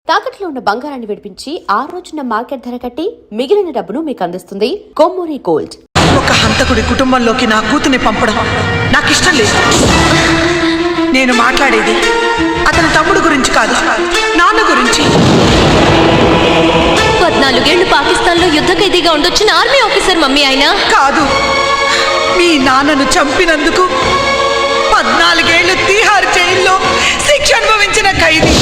తాకట్లో ఉన్న బంగారాన్ని విడిపించి ఆ రోజున మార్కెట్ ధర కట్టి మిగిలిన డబ్బును మీకు అందిస్తుంది కొమ్మూరి గోల్డ్. ఒక హంతకుడి కుటుంబంలోకి నా కూతుర్ని పంపడం నాకు ఇష్టం లేదు. నేను మాట్లాడేది అతని తమ్ముడు గురించి కాదు, నాన్న గురించి. 14 ఏళ్లు పాకిస్తాన్ లో యుద్ధ ఖైదీగా ఉండొచ్చిన ఆర్మీ ఆఫీసర్ మమ్మీ ఆయన కాదు. మీ నాన్నను చంపినందుకు 14 ఏళ్లు తీహార్ జైల్లో శిక్ష అనుభవించిన ఖైదీ.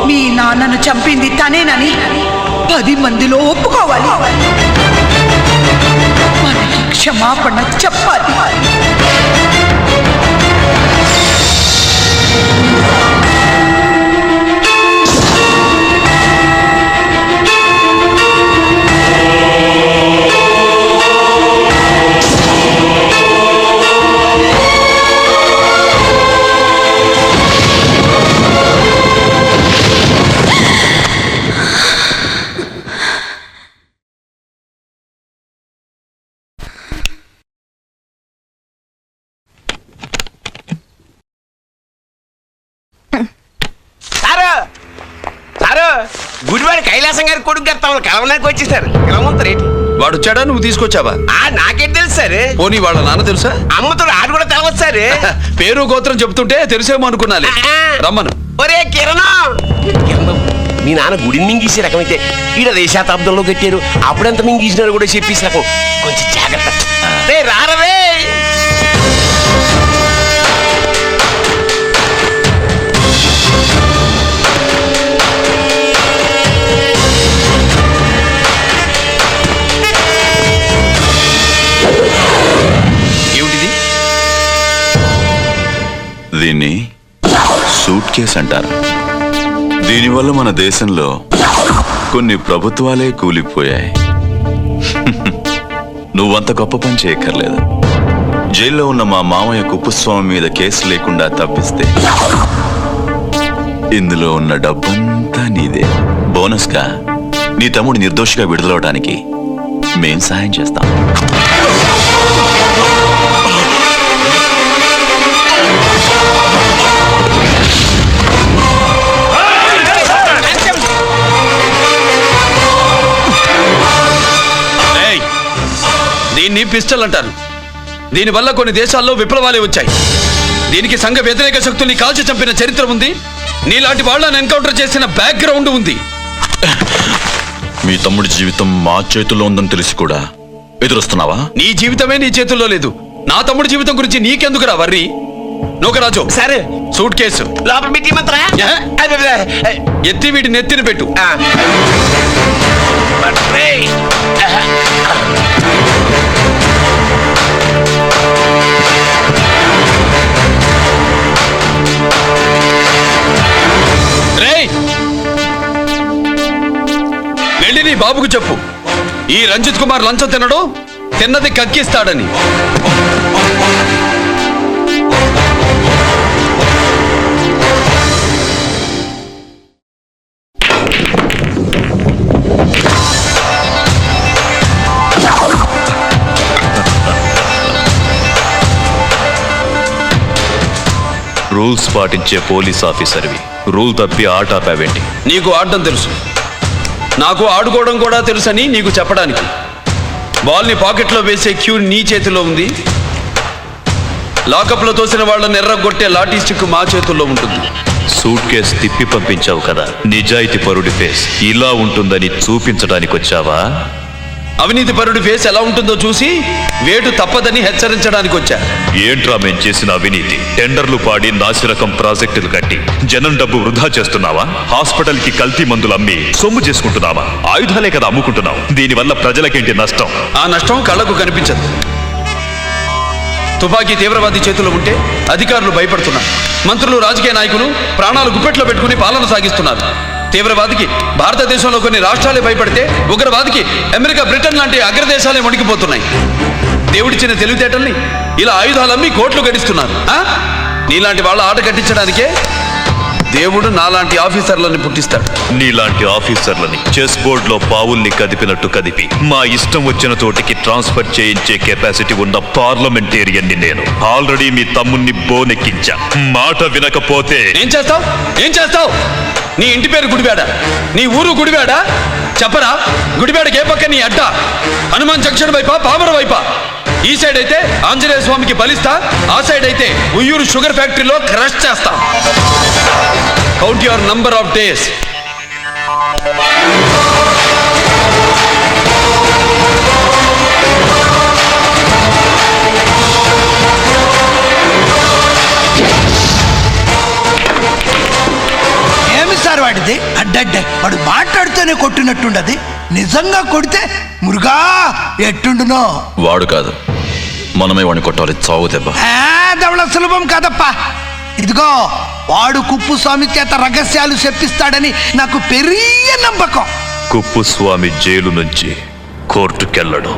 మీ నాన్నను చంపింది తనేనని 10 మందిలో ఒప్పుకోవాలి. మనకి క్షమాపణ చెప్పాలి. గుడివాడి కైలాసం గారి కొడుకు గారు తమను కలవడానికి వచ్చేసారు. రేటి వాడు వచ్చాడా, నువ్వు తీసుకొచ్చావా? నాకేం తెలుసు సార్. పోనీ వాళ్ళ నాన్న తెలుసా? అమ్మతో ఆడు కూడా తెలవచ్చు సార్. పేరు గోత్రం చెప్తుంటే తెలిసేమో అనుకున్నాలి. రమ్మను. ఒరే కిరణం, మీ నాన్న గుడిని మింగేసే రకమైతే ఈడ దేశాతాబ్దంలో కట్టారు. అప్పుడెంత మింగేసినారు కూడా చెప్పేసి నాకు కొంచెం జాగ్రత్త. రే రారవే. దీన్ని సూట్ కేస్ అంటారు. దీనివల్ల మన దేశంలో కొన్ని ప్రభుత్వాలే కూలిపోయాయి. నువ్వంత గొప్ప పని చేయక్కర్లేదు. జైల్లో ఉన్న మా మామయ్య కుప్పస్వామి మీద కేసు లేకుండా తప్పిస్తే ఇందులో ఉన్న డబ్బంతా నీదే. బోనస్గా నీ తమ్ముడు నిర్దోషిగా విడుదలవడానికి మేం సాయం చేస్తాం. దీన్ని పిస్టల్ అంటారు. దీనివల్ల కొన్ని దేశాల్లో విప్లవాలే వచ్చాయి. దీనికి సంఘ వ్యతిరేక శక్తుల్ని కాల్చి చంపిన చరిత్ర ఉంది. నీలాంటి వాళ్ళని ఎన్కౌంటర్ చేసిన బ్యాక్గ్రౌండ్ ఉంది. మీ తమ్ముడి జీవితం మా చేతుల్లో ఉందని తెలిసి కూడా ఎదురొస్తున్నావా? నీ జీవితమే నీ చేతుల్లో లేదు. నా తమ్ముడి జీవితం గురించి నీకెందుకురా వర్రీ? నూకరాజు సరే, సూట్ కేసు లోపల పెట్టి మంత్రా ఎత్తి వీటి నెత్తిని పెట్టు. వెళ్ళి నీ బాబుకు చెప్పు, ఈ రంజిత్ కుమార్ లంచం తినడు, తిన్నది కక్కిస్తాడని. రూల్స్ పాటించే పోలీస్ ఆఫీసర్వి రూల్ తప్పి ఆట ఆపావేంటి? నీకు ఆడడం తెలుసు, నాకు ఆడుకోవడం కూడా తెలుసని నీకు చెప్పడానికి. బాల్ని పాకెట్లో వేసే క్యూ నీ చేతిలో ఉంది. లాకప్లో తోసిన వాళ్ళని ఎర్రగొట్టే లాఠీ స్టిక్ మా చేతుల్లో ఉంటుంది. సూట్ కేసు తిప్పి పంపించావు కదా, నిజాయితీ పరుడి ఫేస్ ఇలా ఉంటుందని చూపించడానికి వచ్చావా? అవినీతి పరుడి ఫేస్ ఎలా ఉంటుందో చూసి వేటు తప్పదని హెచ్చరించడానికి వచ్చా. ఏంట్రా మేం చేసిన అవినీతి? టెండర్లు పాడి నాసిరకం ప్రాజెక్టులు కట్టి జనం డబ్బు వృధా చేస్తున్నావా? హాస్పిటల్ కి కల్తీ మందులు అమ్మి సొమ్ము చేసుకుంటున్నావా? ఆయుధాలే కదా అమ్ముకుంటున్నావు. దీనివల్ల ప్రజలకేంటి నష్టం? ఆ నష్టం కళ్ళకు కనిపించదు. తుపాకీ తీవ్రవాది చేతిలో ఉంటే అధికారులు భయపడుతున్నారు. మంత్రులు, రాజకీయ నాయకులు ప్రాణాలు గుప్పెట్లో పెట్టుకుని పాలన సాగిస్తున్నారు. తీవ్రవాదికి భారతదేశంలో కొన్ని రాష్ట్రాలే భయపడితే ఉగ్రవాదికి అమెరికా, బ్రిటన్ లాంటి అగ్రదేశాలే వణికిపోతున్నాయి. దేవుడిచ్చిన తెలివితేటల్ని ఇలా ఆయుధాలమ్మి కోట్లు గడిస్తున్నారు. నీలాంటి వాళ్ళ ఆట కట్టించడానికే దేవుడు నాలాంటి ఆఫీసర్లని పుట్టిస్తాడు. నీలాంటి ఆఫీసర్లని చెస్ బోర్డ్ లో పావుల్ని కదిపినట్టు కదిపి మా ఇష్టం వచ్చిన చోటికి ట్రాన్స్ఫర్ చేయించే కెపాసిటీ ఉన్న పార్లమెంటేరియన్ని నేను. ఆల్రెడీ మీ తమ్ముణ్ణి బోనెక్కించా. మాట వినకపోతే ఏం చేస్తావు? నీ ఇంటి పేరు గుడివాడ, నీ ఊరు గుడివాడ. చెప్పరా, గుడివాడకి ఏ పక్క నీ అడ్డ? హనుమాన్ జంక్షన్ వైపా, పామర వైపా? ఈ సైడ్ అయితే ఆంజనేయ స్వామికి బలిస్తా, ఆ సైడ్ అయితే ఉయ్యూరు షుగర్ ఫ్యాక్టరీలో క్రష్ చేస్తా. Count your number of days. ఏమి సార్ వాడిది? అడ్డడ్డే వాడు మాట్లాడుతూనే కొట్టినట్టుండది. నిజంగా కొడితే మురుగా ఎట్టుండునో. వాడు కాదు, మనమే వాడిని కొట్టాలి. చావు దెబ్బ దవళ సులభం కాదప్పా. ఇదిగో వాడు కుప్పుస్వామి చేత రహస్యాలు చెప్పిస్తాడని నాకు పెరియ నమ్మకం. కుప్పుస్వామి జైలు నుంచి కోర్టుకెళ్ళడు.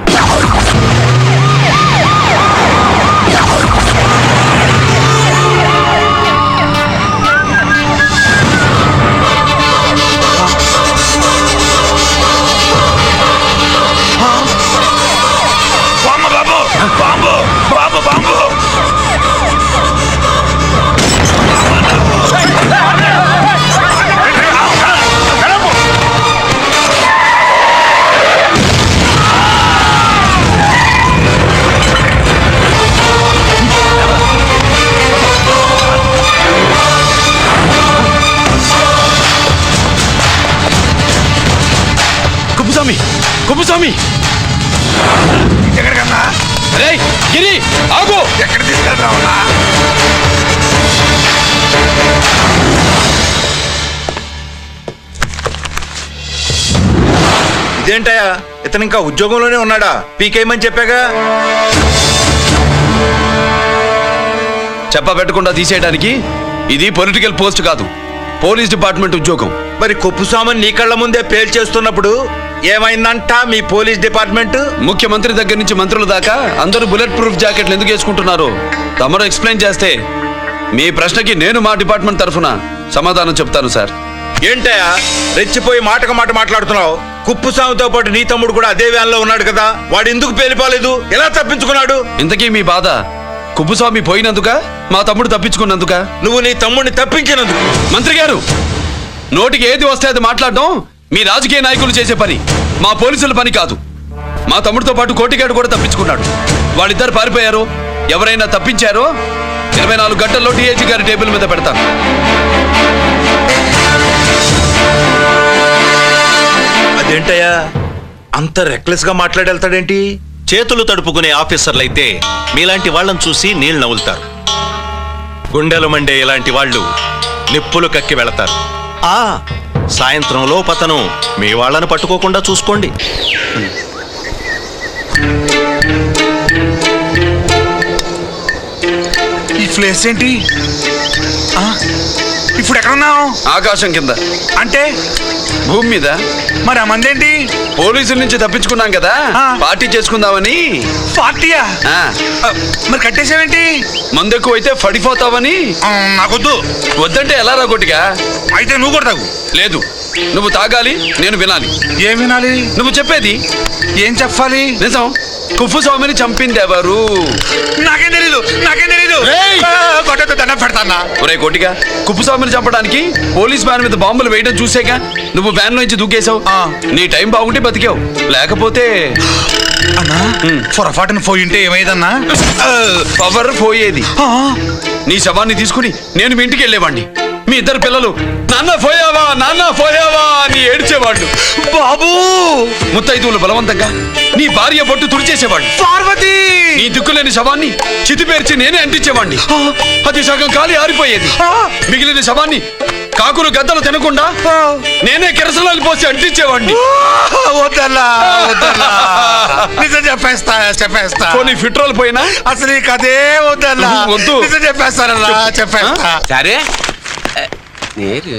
కుప్పుస్వామి ఎక్కడికన్నా? రేయ్ గిరి, ఆగు! ఎక్కడ తీసుకెళ్తావా? ఇదేంటయ్యా, ఇతను ఇంకా ఉద్యోగంలోనే ఉన్నాడా? పీకేయమని చెప్పాగా. చెప్ప పెట్టకుండా తీసేయడానికి ఇది పొలిటికల్ పోస్ట్ కాదు, పోలీస్ డిపార్ట్మెంట్ ఉద్యోగం. మరి కొప్పుస్వామిని నీ కళ్ళ ముందే పేల్చేస్తున్నప్పుడు ఏమైందంట మీ పోలీస్ డిపార్ట్మెంట్? ముఖ్యమంత్రి దగ్గర నుంచి మంత్రుల దాకా అందరూ బుల్లెట్ ప్రూఫ్ జాకెట్లు ఎందుకు వేసుకుంటున్నారు తమరు ఎక్స్ప్లెయిన్ చేస్తే మీ ప్రశ్నకి నేను మా డిపార్ట్మెంట్ తరఫున సమాధానం చెప్తాను సార్. ఏంటయ్యా రెచ్చిపోయి మాటకు మాట మాట్లాడుతున్నావు? కుప్పుస్వామితో పాటు నీ తమ్ముడు కూడా అదే వ్యాన్లో ఉన్నాడు కదా, వాడు ఎందుకు పేలిపోలేదు? ఎలా తప్పించుకున్నాడు? ఇంతకీ మీ బాధ కుప్పుస్వామి పోయినందుక, మా తమ్ముడు తప్పించుకున్నందుక? నువ్వు నీ తమ్ముడిని తప్పించినందుకు. మంత్రి గారు, నోటికి ఏది వస్తే అది మాట్లాడడం మీ రాజకీయ నాయకులు చేసే పని, మా పోలీసుల పని కాదు. మా తమ్ముడితో పాటు కోటిగాడు కూడా తప్పించుకున్నాడు. వాళ్ళిద్దరు పారిపోయారు. ఎవరైనా తప్పించారో 24 గంటల్లో డిఐజీ గారి టేబుల్ మీద పెడతాను. అదేంటయ్యా అంత రెక్లెస్ గా మాట్లాడేళ్తాడేంటి? చేతులు తడుపుకునే ఆఫీసర్లైతే మీలాంటి వాళ్ళని చూసి నీళ్ళు నవ్వులుతారు. గుండెలు మండే ఇలాంటి వాళ్ళు నిప్పులు కక్కి వెళతారు. సాయంత్రంలో పతను మీ వాళ్ళని పట్టుకోకుండా చూసుకోండి. ఈ ప్లేస్ ఏంటి? ఇప్పుడు ఎక్కడున్నావు? ఆకాశం కింద. అంటే భూమి మీద. మరి ఆ మందేంటి? పోలీసుల నుంచి తప్పించుకున్నాం కదా, పార్టీ చేసుకుందామని. పార్టీయా? మరి కట్టేసావేంటి? మందు ఎక్కువ అయితే పడిపోతావని. నాకొద్దు. వద్దంటే ఎలా రా కొట్టిగా? అయితే నువ్వు కూడా తాగు. లేదు, నువ్వు తాగాలి, నేను వినాలి. ఏం వినాలి? నువ్వు చెప్పేది. ఏం చెప్పాలి? నిజం. కుప్పుస్వామిని చంపింది ఎవరు? నాకేం తెలీదు. దండం పెడతానా? ఒరే కొట్టిగా, కుప్పుస్వామిని చంపడానికి పోలీస్ వ్యాన్ మీద బాంబులు వేయడం చూసాక నువ్వు వ్యాన్ నుంచి దూకేశావు. నీ టైం బాగుంటే బతికావు, లేకపోతే అన్నా పొరపాటున పోయింటే ఏమైందన్నా? పవర్ పోయేది. నీ శవాన్ని తీసుకుని నేను మీ ఇంటికి వెళ్ళేవాడిని. మీ ఇద్దరు పిల్లలు నాన్న పోయావా, నాన్న పోయావా అని ఏడ్చేవాళ్ళు. బాబు, ముత్తైదువులు బలవంతంగా నీ భార్య బొట్టు తుడిచేసేవాళ్ళు. పార్వతి, నీ దిక్కులేని శవాన్ని చితిపేర్చి నేనే అంటించేవాడిని. అది సగం కాలి ఆరిపోయేది. మిగిలిన శవాన్ని కాకులు గద్దలు తినకుండా నేనే కిరసనాలు పోసి అంటించేవాడిని. వద్దన్నా నిజం చెప్పేస్తా. పోనీ ఫిట్రోల్ పోయినా అసలు ఈ కథే వద్దన్నా. వద్దు. నిజం చెప్పేస్తానన్నా, చెప్పేస్తా. సరే నేరు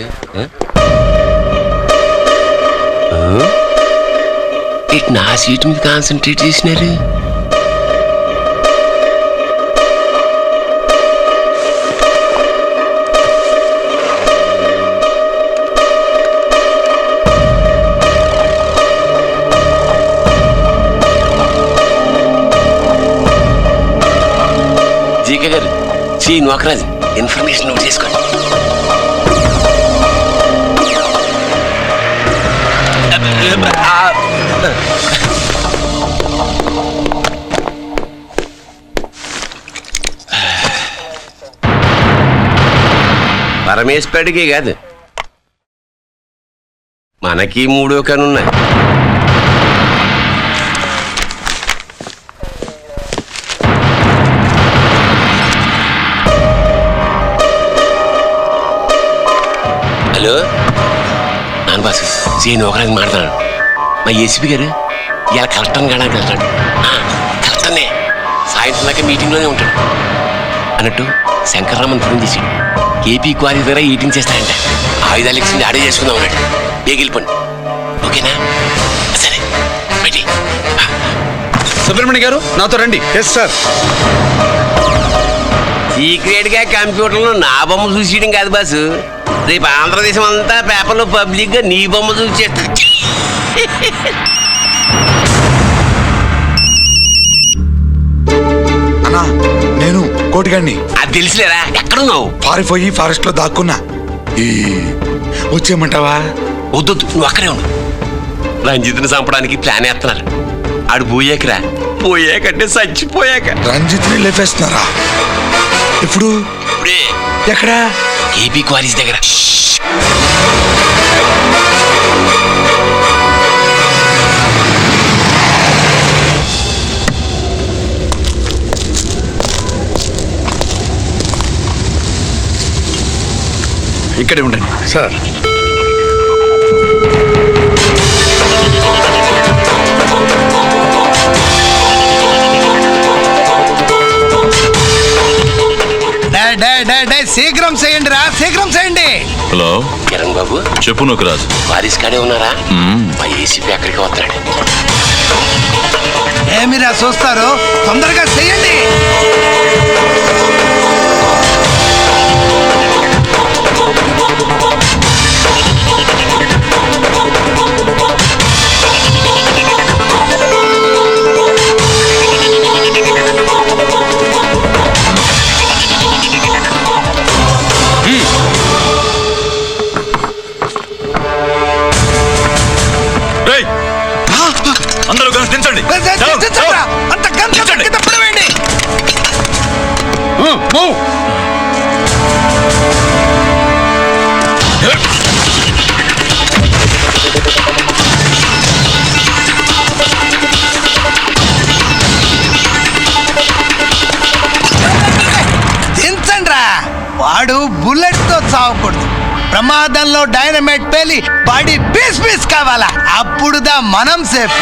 నా సీట్ మీద కాన్సన్ట్రేట్ చేసినారు. శ్రీ నోకరాజు ఇన్ఫర్మేషన్ నోట్ చేసుకోండి. పరమేశ్వరుడికి కాదు, మనకి 3 కనున్నాయి. హలో నాన్న బాసు, సీని ఒకరికి మాట్లాడు. మా ఏసీపీ గారు ఇలా కలెక్టర్ని కాడానికి వెళ్తాడు. కలెక్టర్నే సాయంత్రం దాకా మీటింగ్లోనే ఉంటాడు. అన్నట్టు శంకర్రామన్ ఫోన్ చేశాడు. ఏపీ క్వారీ ద్వారా ఈటింగ్ చేస్తాడంట. ఆయుధాలు ఇచ్చింది ఆడే చేసుకుందాం అన్నాడు. బేగిలిపోండి, ఓకేనా? సరే బయటి. సుబ్రహ్మణ్య గారు నాతో రండి. Yes sir. సీక్రెట్ గా కంప్యూటర్లో నా బొమ్మ చూసేయడం కాదు బాసు, రేపు ఆంధ్రదేశం అంతా పేపర్లో పబ్లిక్ గా నీ బొమ్మ చూసేస్తా. అన్నా నేను కోటిగాడిని. అది తెలుసులేరా, ఎక్కడున్నావు? పారిపోయి ఫారెస్ట్ లో దాక్కున్నా. వచ్చేయమంటావా? వద్దొద్దు, నువ్వు అక్కడే ఉండు. రంజిత్ని చంపడానికి ప్లాన్ వేస్తున్నారు. ఆడు పోయాకరా, పోయాకంటే చచ్చిపోయాక. రంజిత్ని లేపేస్తున్నారా? ఇప్పుడు ఇప్పుడే. ఎక్కడా? ఏపీ క్వారీస్ దగ్గర. ఇక్కడే ఉండండి సార్. శీఘ్రం చేయండి రా, శీఘ్రం చేయండి. హలో కిరణ్ బాబు, చెప్పు నోకరాజు. వారిస్ కాడే ఉన్నారా? మా ఏసీపీ అక్కడికి వస్తున్నాడు. ఏమిరా చూస్తారు, తొందరగా చేయండి. అందరూ కలిసి దించండి. అంత కింద పడవేయండి. దించండి రా. వాడు బుల్లెట్ తో చావకూడదు. ప్రమాదంలో డైనమైట్ పేలి బాడీ పీస్ పీస్ కావాలా, అప్పుడుదా మనం సేఫ్.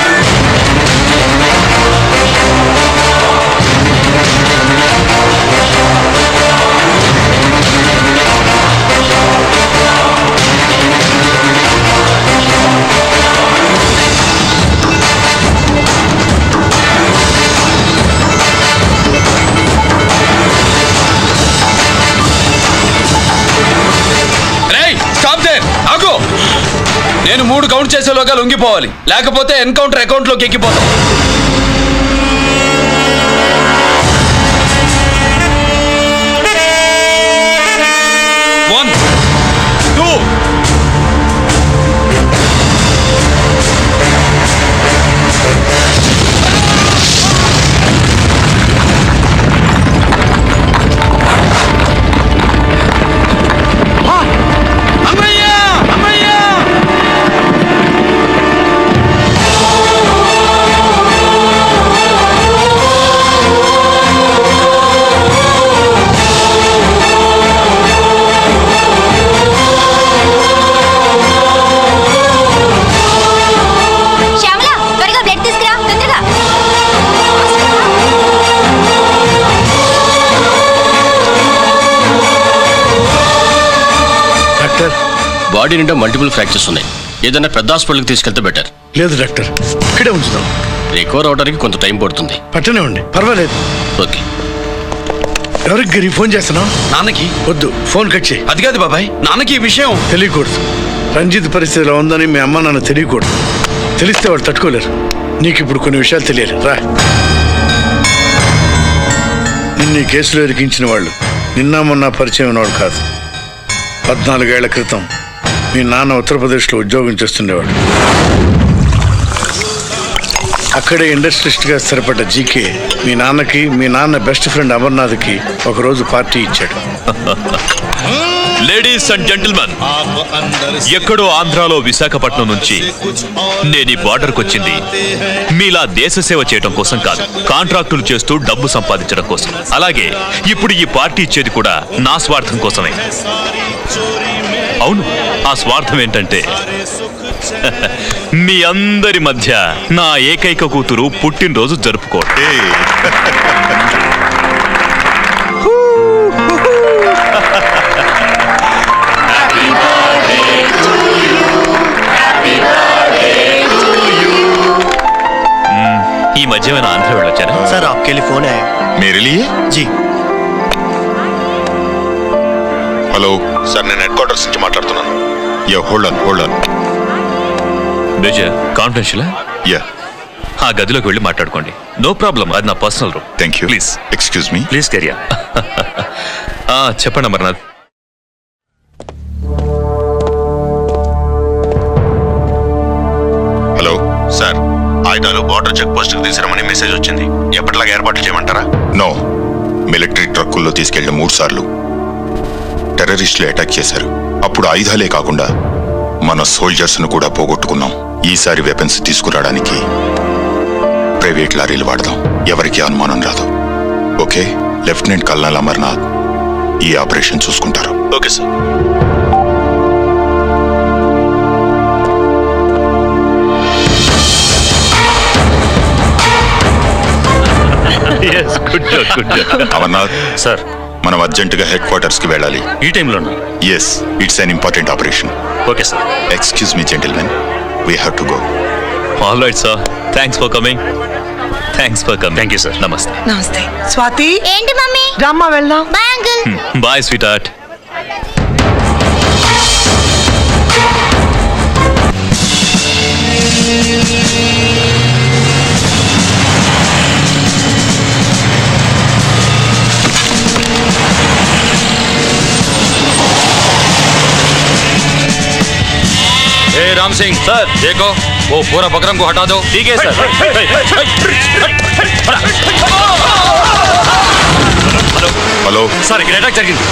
నేను 3 కౌంట్ చేసేలోగా లొంగిపోవాలి, లేకపోతే ఎన్కౌంటర్ అకౌంట్ లోకి ఎక్కిపోతాం. 1 2 బాడీ నిండా మల్టిపుల్ ఫ్రాక్చర్స్ ఉన్నాయి. ఏదైనా పెద్ద హాస్పిటల్కి తీసుకెళ్తే బెటర్. లేదు డాక్టర్, ఇక్కడే ఉంచుదాం. రికవర్ అవడానికి కొంత టైం పడుతుంది. పట్టనే ఉండి పర్వాలేదు. ఓకే. ఎవరికి గిరి ఫోన్ చేస్తున్నావు? నాన్నకి. వద్దు, ఫోన్ కట్ చేయి. అది కాదు బాబాయ్, నాన్నకి ఈ విషయం తెలియకూడదు. రంజిత్ పరిస్థితిలో ఉందని మీ అమ్మ నాన్న తెలియకూడదు. తెలిస్తే వాళ్ళు తట్టుకోలేరు. నీకు ఇప్పుడు కొన్ని విషయాలు తెలియాలి. రా. నిన్ను ఈ కేసులో ఇరికించిన వాళ్ళు నిన్న మొన్న పరిచయం ఉన్నవాడు కాదు. 14 ఏళ్ల క్రితం మీ నాన్న ఉత్తరప్రదేశ్లో ఉద్యోగం చేస్తుండేవాడు. అక్కడే ఇండస్ట్రియలిస్ట్గా స్థిరపడ్డ జీకే మీ నాన్నకి మీ నాన్న బెస్ట్ ఫ్రెండ్ అమర్నాథ్కి ఒకరోజు పార్టీ ఇచ్చాడు. లేడీస్ అండ్ జెంటిల్మెన్, ఎక్కడో ఆంధ్రాలో విశాఖపట్నం నుంచి నేను ఈ బార్డర్కి వచ్చింది మీలా దేశ సేవ చేయడం కోసం కాదు, కాంట్రాక్టులు చేస్తూ డబ్బు సంపాదించడం కోసం. అలాగే ఇప్పుడు ఈ పార్టీ ఇచ్చేది కూడా నా స్వార్థం కోసమే. అవును, ఆ స్వార్థం ఏంటంటే మీ అందరి మధ్య నా ఏకైక కూతురు పుట్టినరోజు జరుపుకోవడం. ఈ మధ్య నేను ఆంధ్ర వెళ్ళొచ్చాను సార్. आपके लिए फोन आया. मेरे लिए जी. హలో సార్, నేను హెడ్ క్వార్టర్స్ నుంచి మాట్లాడుతున్నాను. Yeah, hold on. Major confidential. Yeah, ఆ గదిలోకి వెళ్ళి మాట్లాడుకోండి. నో ప్రాబ్లం, అది నా personal room. Thank you. Please excuse me. Please కెరియా. చెప్పండి అమర్నాథ్. హలో సార్, ఆయుధాలు బార్డర్ చెక్ పోస్ట్ కి తీసుకురమని మెసేజ్ వచ్చింది. ఎప్పటిలాగా ఏర్పాట్లు చేయమంటారా? నో, మిలిటరీ ట్రక్కుల్లో తీసుకెళ్లిన 3 సార్లు టెర్రరిస్టులు అటాక్ చేశారు. అప్పుడు ఆయుధాలే కాకుండా మన సోల్జర్స్ ను కూడా పోగొట్టుకున్నాం. ఈసారి వెపన్స్ తీసుకురావడానికి ప్రైవేట్ లారీలు వాడదాం. ఎవరికి అనుమానం రాదు. ఓకే, లెఫ్టినెంట్ కల్నల్ అమర్నాథ్ ఈ ఆపరేషన్ చూసుకుంటారు. Okay sir. అమర్నాథ్ సార్, మనం అర్జెంటుగా హెడ్ క్వార్టర్స్ కి వెళ్ళాలి. ఈ టైంలో? Yes, it's an important operation. Okay sir. Excuse me gentlemen, we have to go. All right sir, thanks for coming. Thank you sir. నమస్తే. నమస్తే. స్వాతి, ఏంటి మమ్మీ? రామ్మా వెళ్దాం. Bye uncle. Bye sweetheart. Ram Singh sir, देखो वो पूरा बकरम को हटा दो. ठीक है सर. హలో సార్, ఇక్కడ అటాక్ జరిగింది.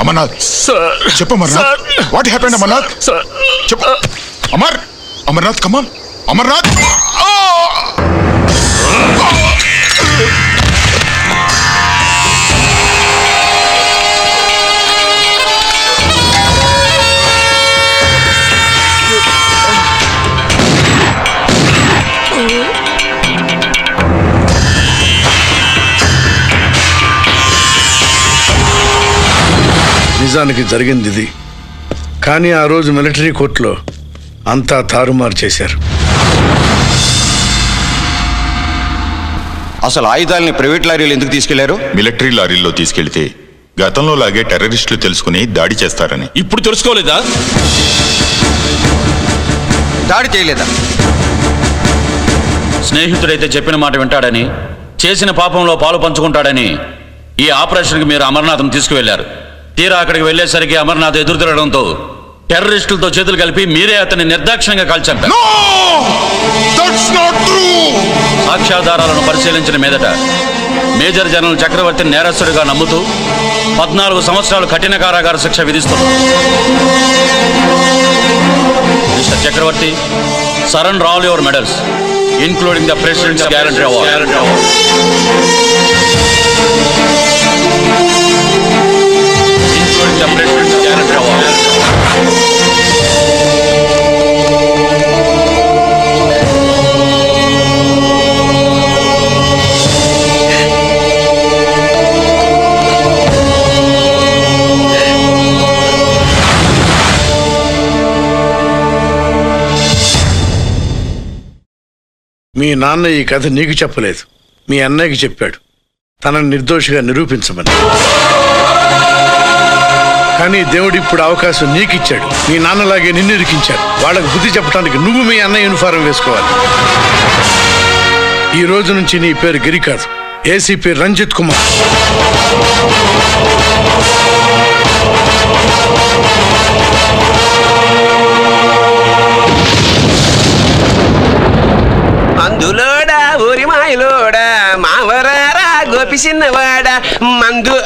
అమర్నాథ్ చెప్పు. Amarnath, what happened? అమర్నాథ్ చెప్పు. అమర్నాథ్ కమాన్. అమర్నాథ్, నిజానికి జరిగింది ఇది. కానీ ఆ రోజు మిలిటరీ కోర్టులో అంతా తారుమారు చేశారు. అసలు ఆయుధాలని ప్రైవేట్ లారీలు ఎందుకు తీసుకెళ్లారు? మిలిటరీ లారీల్లో తీసుకెళ్తే గతంలో లాగే టెర్రరిస్టులు తెలుసుకుని దాడి చేస్తారని. ఇప్పుడు తెలుసుకోలేదా? దాడి చేయలేదా? స్నేహితుడైతే చెప్పిన మాట వింటాడని, చేసిన పాపంలో పాలు పంచుకుంటాడని ఈ ఆపరేషన్కి మీరు అమర్నాథ్ను తీసుకువెళ్లారు. తీరా అక్కడికి వెళ్లేసరికి అమర్నాథ్ ఎదురు తిరగడంతో టెర్రరిస్టులతో చేతులు కలిపి మీరే అతన్ని నిర్దాక్షిణ్యంగా కాల్చంటారు. సాక్ష్యాధారాలను పరిశీలించిన మీదట మేజర్ జనరల్ చక్రవర్తిని నేరస్తుడిగా నమ్ముతూ 14 సంవత్సరాలు కఠిన కారాగార శిక్ష విధిస్తున్నారు. Mister Chakravarthi, surrender all your medals including the President's Guarantee Award. Including the President's Guarantee Award. మీ నాన్న ఈ కథ నీకు చెప్పలేదు, మీ అన్నయ్యకి చెప్పాడు, తనని నిర్దోషిగా నిరూపించమని. కానీ దేవుడు ఇప్పుడు అవకాశం నీకు ఇచ్చాడు. మీ నాన్నలాగే నిన్ను ఇరికించాడు. వాళ్ళకు బుద్ధి చెప్పడానికి నువ్వు మీ అన్నయ్య యూనిఫారం వేసుకోవాలి. ఈ రోజు నుంచి నీ పేరు గిరి కాదు, ఏసీపీ రంజిత్ కుమార్. మందులోడా ఊరి మాయలోడా మావరారా గోపి చిన్నవాడ మందు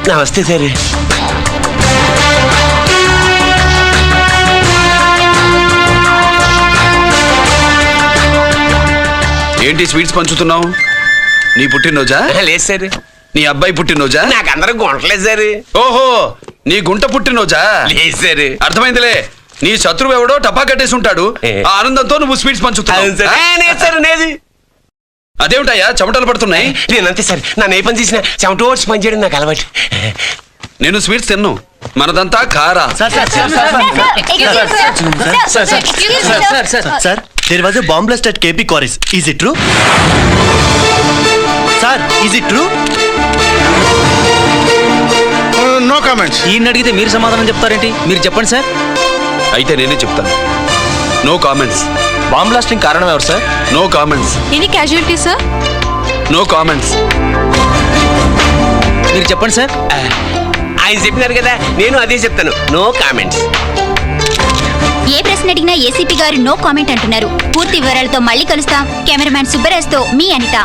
నమస్తే సార్. ఏంటి స్వీట్స్ పంచుతున్నావు? నీ పుట్టినరోజా? లేదు సార్. నీ అబ్బాయి పుట్టినరోజా? నాకు అందరూ గుంటలేదు సార్. ఓహో, నీ గుంట పుట్టినరోజా? లేదు సార్. అర్థమైందిలే. నీ శత్రువు ఎవడో టపా కట్టేసి ఉంటాడు. ఆ ఆనందంతో నువ్వు స్వీట్స్ పంచుతున్నావు. అదేమిటయ్యా చెమటలు పడుతున్నాయి? నేనంతే సార్, నన్ను ఏ పని చేసినా చెమట ఓడ్చి పని చేయడం నాకు అలవాటు. నేను స్వీట్స్ తిన్ను, మనదంతా కారా. Sir, there was a bomb blast at KP Quarries. Is it true? Sir, is it true? No comments. ఈయన అడిగితే మీరు సమాధానం చెప్తారేంటి? మీరు చెప్పండి సార్. అయితే నేనే చెప్తాను. No comments. బాంబ్ బ్లాస్టింగ్ కారణం ఎవరు sir? No comments. Any casualty sir? No comments. మీరు చెప్పండి సార్. ఆయన చెప్పినారు కదా, నేను అదే చెప్తాను. No comments. ఏ ప్రశ్న అడిగినా ఏసీపీ గారు నో కామెంట్ అంటున్నారు. పూర్తి వివరాలతో మళ్ళీ కలుస్తాం. కెమెరామ్యాన్ సుబ్బరాజ్తో మీ అనిత.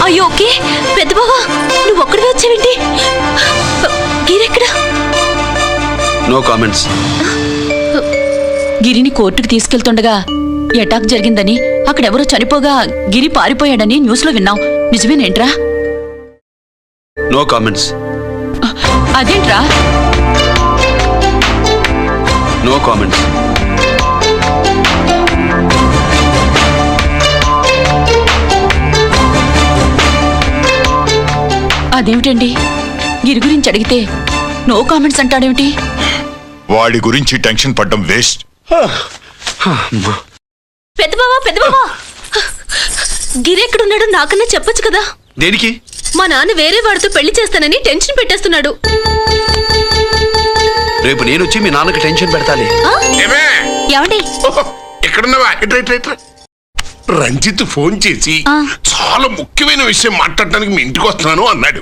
అయ్యో ఓకే. పెద్ద బావా, నువ్వు ఒక్కడివే వచ్చావేంటి? గిరెక్కడా? No comments. గిరిని కోర్టుకు తీసుకెళ్తుండగా అటాక్ జరిగిందని, అక్కడెవరో చనిపోగా గిరి పారిపోయాడని న్యూస్ లో విన్నాం. నిజమేనేంట్రా? No comments. అదేంట్రా? No comments. అదేమిటండి, గిరి గురించి అడిగితే నో కామెంట్స్ అంటాడేమిటి? వాడి గురించి టెన్షన్ పడ్డం వేస్ట్. పెద్ద బావా, గిరి ఎక్కడున్నాడో నాకన్నా చెప్పొచ్చు కదా. దేనికి? మా నాన్న వేరే వాడితో పెళ్లి చేస్తానని టెన్షన్ పెట్టేస్తున్నాడు. రేపు నేను వచ్చి మీ నాన్నకి టెన్షన్ పెడతాలి. ఏమండి? ఎక్కడున్నావా? రంజిత్ ఫోన్ చేసి చాలా ముఖ్యమైన విషయం మాట్లాడటానికి మీ ఇంటికి వస్తున్నాను అన్నాడు.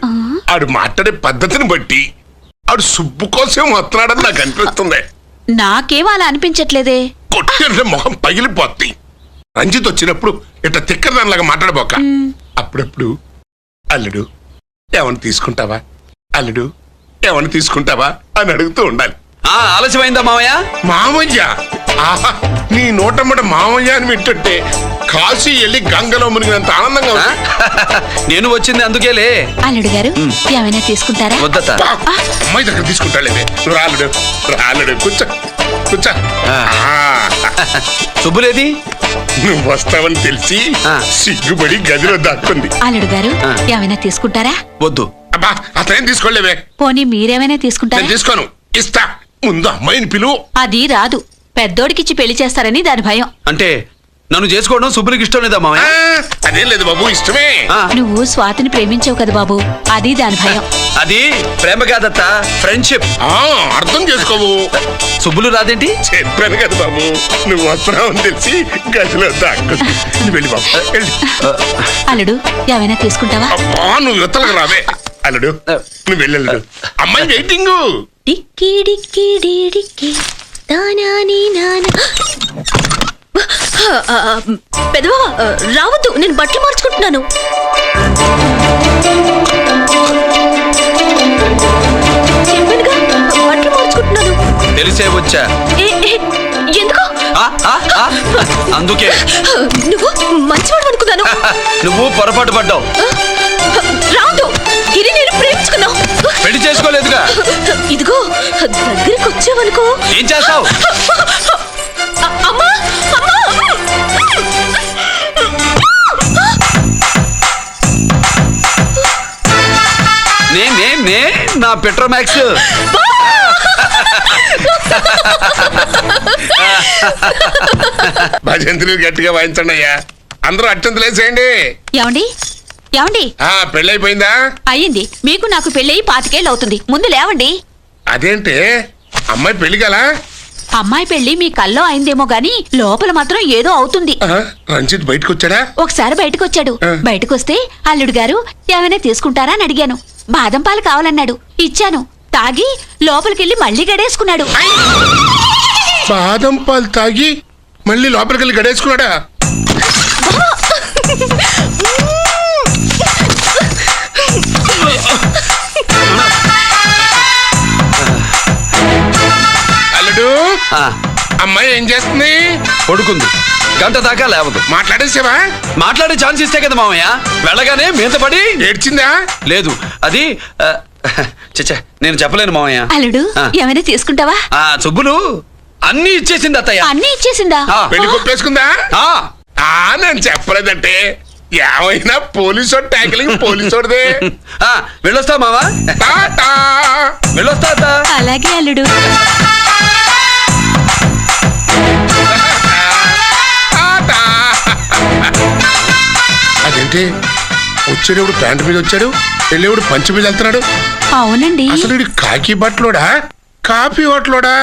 ఆడు మాట్లాడే పద్ధతిని బట్టి ఆడు సుబ్బు కోసం వస్తున్నాడని నాకు అనిపిస్తుంది. నాకేం అలా అనిపించట్లేదే. కొట్టే మొహం పగిలిపోద్ది. రంజిత్ వచ్చినప్పుడు ఇట్లా తిక్కదానిలాగా మాట్లాడబోక. అప్పుడప్పుడు అల్లుడు ఏమన్నా తీసుకుంటావా, అల్లుడు ఏమన్నా తీసుకుంటావా అని అడుగుతూ ఉండాలి. ఆలస్యమైందా మావయ్య? మామయ్య, ఆహా, నీ నోటమ్మట మామయ్య అని వింటుంటే కాశీ వెళ్ళి గంగలో మునిగినంత ఆనందంగా ఉంది. నేను వచ్చింది అందుకేలే. అల్లుడు గారు ఏమైనా తీసుకుంటారా? వద్దత. అమ్మాయి దగ్గర తీసుకుంటాలేదే. రాలుడు రాలుడు కూర్చో కూర్చో. శుభ్రేది? నువ్వు వస్తావని తెలిసి సిగ్గుపడి గదిలో దాక్కుంది. అల్లుడు గారు ఏమైనా తీసుకుంటారా? వద్దు. అబ్బా, అతనేం తీసుకోలేవే. పోనీ మీరేమైనా తీసుకుంటారా? నేను తీసుకోను, ఇస్తా. ముందు అమ్మాయిని పిలువు. అది రాదు, పెద్దోడికిచ్చి పెళ్లి చేస్తారని దాని భయం. అంటే నన్ను చేసుకోవడం శుభ్రికి ఇష్టం లేదా మామయ్య? అదేం లేదు బాబు, ఇష్టమే. నువ్వు స్వాతిని ప్రేమించావు కదా బాబు, అది దాని భయం. అది ప్రేమ కాదత్త, ఫ్రెండ్షిప్. అర్థం చేసుకోవు. శుభ్రులు రాదేంటి? చెప్పాను కదా బాబు, నువ్వు వస్తున్నావని తెలిసి గదిలో దాక్కుంది. నువ్వు వెళ్ళి బాబు వెళ్ళి. అల్లుడు ఏమైనా తీసుకుంటావా? నువ్వు యువతలకు రావే. అల్లుడు నువ్వు వెళ్ళడు, అమ్మాయి వెయిటింగ్. డిక్కి డిక్కి డిక్కి దానాని నానా. పెద్దవా రావద్దు, నేను బట్టలు మార్చుకుంటున్నాను. చెప్పానుగా బట్టలు మార్చుకుంటున్నాను. తెలిసే వచ్చా. ఎందుకు? అందుకే నువ్వు మంచివాడు అనుకున్నాను. నువ్వు పొరపాటు పడ్డావు. రాదు, గిరి నేను ప్రేమించుకున్నావు. పెళ్లి చేసుకోలేదుగా. ఇదిగో దగ్గరికి వచ్చావనుకో. ఏం చేస్తావు? అమ్మా నే నా పెట్రోమాక్స్. భజంత్రులు గట్టిగా వాయించండి అయ్యా. అందరూ అత్యంతలు వేసేయండి. ఏమండి ఏమండి పెళ్ళైపోయిందా? అయ్యింది. మీకు నాకు పెళ్ళయి 25 ఏళ్ళు అవుతుంది. ముందు లేవండి. అదేంటి అమ్మాయి పెళ్లి గలా? అమ్మాయి పెళ్లి మీ కల్లో అయిందేమో గాని లోపల మాత్రం ఏదో అవుతుంది. రంజిత్ బయటకు వచ్చాడా? ఒకసారి బయటకు వచ్చాడు. బయటకు వస్తే అల్లుడు గారు ఏమైనా తీసుకుంటారా అని అడిగాను. బాదం పాలు కావాలన్నాడు. ఇచ్చాను. తాగి లోపలికెళ్ళి మళ్ళీ గడేసుకున్నాడు. బాదం పాలు తాగి మళ్ళీ లోపలికెళ్ళి గడేసుకున్నాడా? అల్లుడు, అమ్మాయి ఏం చేస్తుంది? పడుకుంది. గంట దాకా లేవదు. మాట్లాడేసావా? మాట్లాడే ఛాన్స్ ఇస్తే కదా మామయ్య. వెళ్ళగానే మీద పడి ఏడ్చిందా? లేదు, అది చచ్చా నేను చెప్పలేను మామయ్య. అల్లుడు ఏమైనా తీసుకుంటావా? సుబ్బులు అన్ని ఇచ్చేసింది అత్తయ్య. అన్ని ఇచ్చేసిందా? పెళ్లి కొప్పేసుకుందా? నేను చెప్పలేదంటే ఏమైనా పోలీసోడు ట్యాకిలింగ్ పోలీసోడిదే. వెళ్ళొస్తా మావా. వెళ్ళొస్తా. అలాగే అల్లుడు. అదేంటి వచ్చేటప్పుడు ప్యాంటు మీద వచ్చాడు, వెళ్ళేవాడు పంచి మీద వెళ్తున్నాడు? అవునండి. అసలు కాకి బట్టలోడా కాఫీ హోటలోడా?